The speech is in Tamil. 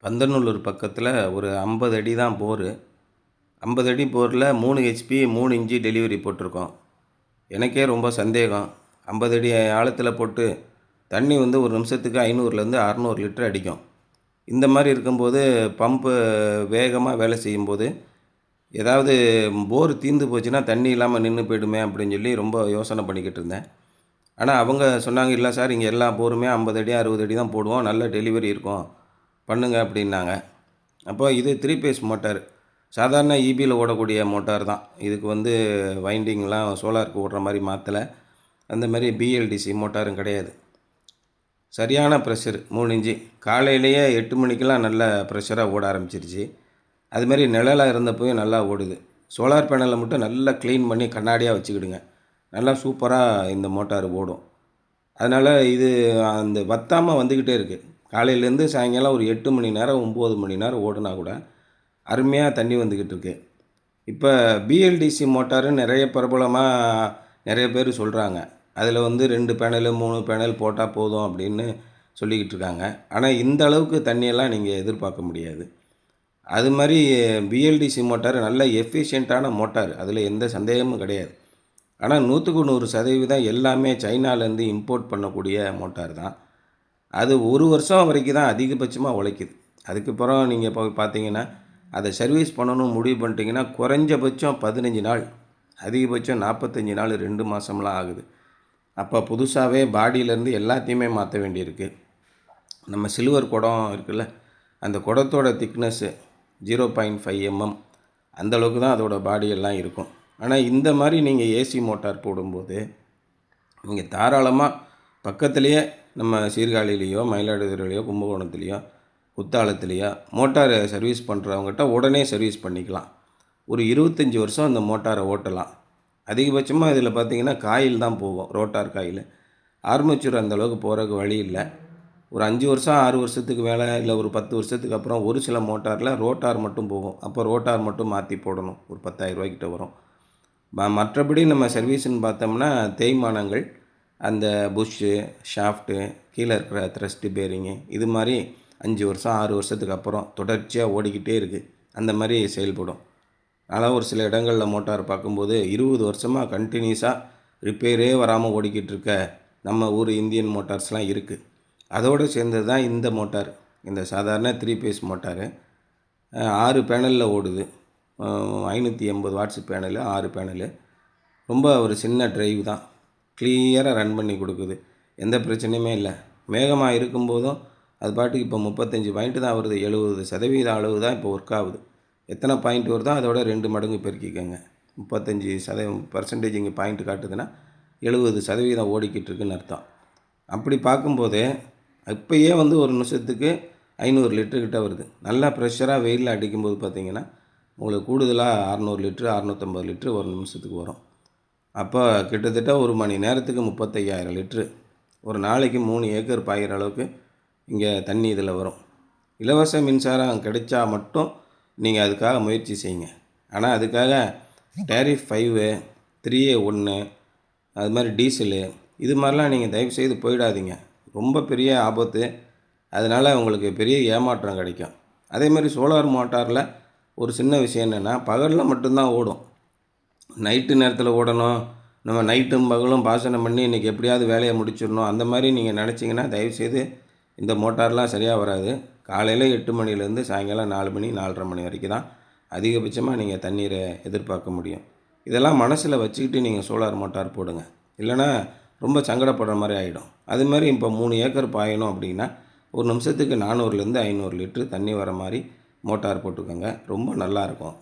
பந்தநல்லூர் பக்கத்தில் ஒரு 50 அடி தான் போரு. 50 அடி போரில் 3 ஹெச்பி 3 இன்ச்சு டெலிவரி போட்டிருக்கோம். எனக்கே ரொம்ப சந்தேகம். 50 அடி ஆழத்தில் போட்டு தண்ணி வந்து ஒரு நிமிஷத்துக்கு 500லேருந்து 600 லிட்டர் அடிக்கும். இந்த மாதிரி இருக்கும்போது பம்பு வேகமாக வேலை செய்யும்போது ஏதாவது போர் தீர்ந்து போச்சுன்னா தண்ணி இல்லாமல் நின்று போயிடுமே அப்படின்னு சொல்லி ரொம்ப யோசனை பண்ணிக்கிட்டு இருந்தேன். ஆனால் அவங்க சொன்னாங்க, இல்லை சார் இங்கே எல்லா போருமே 50 அடி 60 அடி தான் போடுவோம், நல்ல டெலிவரி இருக்கும், பண்ணுங்க அப்படின்னாங்க. அப்போ இது 3 பேஸ் மோட்டார், சாதாரண ஈபியில் ஓடக்கூடிய மோட்டார் தான். இதுக்கு வந்து வைண்டிங்லாம் சோலாருக்கு ஓடுற மாதிரி மாற்றலை. அந்த மாதிரி பிஎல்டிசி மோட்டாரும் கிடையாது. சரியான ப்ரெஷர் 3 இன்ச்சு. காலையிலேயே 8 மணிக்கெலாம் நல்ல ப்ரெஷராக ஓட ஆரம்பிச்சிருச்சு. அதுமாரி நிழலாக இருந்தப்போயும் நல்லா ஓடுது. சோலார் பேனலை மட்டும் நல்லா க்ளீன் பண்ணி கண்ணாடியாக வச்சுக்கிடுங்க, நல்லா சூப்பராக இந்த மோட்டார் ஓடும். அதனால் இது அந்த வத்தாமல் வந்துக்கிட்டே இருக்குது. காலையிலேருந்து சாயங்காலம் ஒரு 8 மணி நேரம் 9 மணி நேரம் ஓடுனா கூட அருமையாக தண்ணி வந்துக்கிட்டு இருக்கு. இப்போ பிஎல்டிசி மோட்டாரு நிறைய பிரபலமாக நிறைய பேர் சொல்கிறாங்க. அதில் வந்து 2 பேனலு 3 பேனல் போட்டால் போதும் அப்படின்னு சொல்லிக்கிட்டு இருக்காங்க. ஆனால் இந்த அளவுக்கு தண்ணியெல்லாம் நீங்கள் எதிர்பார்க்க முடியாது. அது மாதிரி பிஎல்டிசி மோட்டார் நல்ல எஃபிஷியண்ட்டான மோட்டார், அதில் எந்த சந்தேகமும் கிடையாது. ஆனால் 100க்கு 100% எல்லாமே சைனாலேருந்து இம்போர்ட் பண்ணக்கூடிய மோட்டார் தான். அது 1 வருஷம் வரைக்கும் தான் அதிகபட்சமாக உழைக்குது. அதுக்கப்புறம் நீங்கள் இப்போ பார்த்தீங்கன்னா அதை சர்வீஸ் பண்ணணும் முடிவு பண்ணிட்டீங்கன்னா குறைஞ்சபட்சம் 15 நாள், அதிகபட்சம் 45 நாள், 2 மாதம்லாம் ஆகுது. அப்போ புதுசாகவே பாடியிலேருந்து எல்லாத்தையுமே மாற்ற வேண்டியிருக்கு. நம்ம சில்வர் குடம் இருக்குல்ல, அந்த குடத்தோட திக்னஸ்ஸு 0.5 mm அந்தளவுக்கு தான் அதோடய பாடியெல்லாம் இருக்கும். ஆனால் இந்த மாதிரி நீங்கள் ஏசி மோட்டார் போடும்போது நீங்கள் தாராளமாக பக்கத்துலேயே நம்ம சீர்காழிலேயோ மயிலாடுதுறையிலையோ கும்பகோணத்துலேயோ குத்தாலத்துலேயோ மோட்டார் சர்வீஸ் பண்ணுறவங்ககிட்ட உடனே சர்வீஸ் பண்ணிக்கலாம். ஒரு 25 வருஷம் அந்த மோட்டாரை ஓட்டலாம். அதிகபட்சமாக இதில் பார்த்திங்கன்னா காயில் தான் போகும், ரோட்டார் காயில். ஆர்மேச்சர் அந்தளவுக்கு போகிறதுக்கு வழி இல்லை. ஒரு 5 வருஷம் 6 வருஷத்துக்கு மேலே இல்லை ஒரு 10 வருஷத்துக்கு அப்புறம் ஒரு சில மோட்டாரில் ரோட்டார் மட்டும் போகும். அப்போ ரோட்டார் மட்டும் மாற்றி போடணும், ஒரு 10,000 ரூபாய்க்கிட்ட வரும். மற்றபடி நம்ம சர்வீஸ்ன்னு பார்த்தோம்னா தேய்மானங்கள், அந்த புஷ்ஷு ஷாஃப்ட்டு கீழே இருக்கிற த்ரஸ்ட்டு பேரிங்கு, இது மாதிரி 5 வருஷம் 6 வருஷத்துக்கு அப்புறம் தொடர்ச்சியாக ஓடிக்கிட்டே இருக்குது, அந்த மாதிரி செயல்படும். ஆனால் ஒரு சில இடங்களில் மோட்டார் பார்க்கும்போது 20 வருஷமாக கண்டினியூஸாக ரிப்பேரே வராமல் ஓடிக்கிட்டு இருக்க நம்ம ஊர் இந்தியன் மோட்டார்ஸ்லாம் இருக்குது. அதோடு சேர்ந்தது தான் இந்த மோட்டார். இந்த சாதாரண 3 பேஸ் மோட்டாரு 6 பேனலில் ஓடுது. 580 வாட்ஸ் பேனலு, 6 பேனலு. ரொம்ப ஒரு சின்ன டிரைவ் தான், கிளியராக ரன் பண்ணி கொடுக்குது, எந்த பிரச்சனையுமே இல்லை. வேகமாக இருக்கும்போதும் அது பாட்டுக்கு இப்போ 35 பாயிண்ட்டு தான் வருது. 70% அளவு தான் இப்போ ஒர்க் ஆகுது. எத்தனை பாயிண்ட் வருதோ அதோட 2 மடங்கு பெருக்கிக்கோங்க. 35% இங்கே பாயிண்ட் காட்டுதுன்னா 70% ஓடிக்கிட்டு இருக்குன்னு அர்த்தம். அப்படி பார்க்கும்போது இப்போயே வந்து ஒரு நிமிஷத்துக்கு 500 லிட்டரு கிட்ட வருது. நல்லா ப்ரெஷராக வெயிலில் அடிக்கும்போது பார்த்திங்கன்னா உங்களுக்கு கூடுதலாக 600 லிட்ரு 650 லிட்ரு ஒரு நிமிஷத்துக்கு வரும். அப்போ கிட்டத்தட்ட ஒரு மணி நேரத்துக்கு 35,000 லிட்ரு, ஒரு நாளைக்கு 3 ஏக்கர் பாயிற அளவுக்கு இங்கே தண்ணி இதில் வரும். இலவச மின்சாரம் கிடைச்சா மட்டும் நீங்கள் அதுக்காக முயற்சி செய்யுங்க. ஆனால் அதுக்காக டேரிஃப் 5, 3A1 அது மாதிரி டீசலு இது மாதிரிலாம் நீங்கள் தயவுசெய்து போயிடாதீங்க. ரொம்ப பெரிய ஆபத்து. அதனால் உங்களுக்கு பெரிய ஏமாற்றம் கிடைக்கும். அதேமாதிரி சோலார் மோட்டாரில் ஒரு சின்ன விஷயம் என்னென்னா, பகலில் மட்டும்தான் ஓடும். நைட்டு நேரத்தில் ஓடணும், நம்ம நைட்டும் பகலும் பாசனம் பண்ணி இன்றைக்கி எப்படியாவது வேலையை முடிச்சிடணும், அந்த மாதிரி நீங்கள் நினச்சிங்கன்னா தயவுசெய்து இந்த மோட்டார்லாம் சரியாக வராது. காலையில் 8 மணிலேருந்து சாயங்காலம் 4 மணி 4:30 மணி வரைக்கும் தான் அதிகபட்சமாக நீங்கள் தண்ணீரை எதிர்பார்க்க முடியும். இதெல்லாம் மனசில் வச்சுக்கிட்டு நீங்கள் சோலார் மோட்டார் போடுங்க, இல்லைனா ரொம்ப சங்கடப்படுற மாதிரி ஆகிடும். அதுமாதிரி இப்போ 3 ஏக்கர் பாயணும் அப்படின்னா ஒரு நிமிஷத்துக்கு 400லேருந்து 500 லிட்ரு தண்ணி வர மாதிரி மோட்டார் போட்டுக்கோங்க, ரொம்ப நல்லாயிருக்கும்.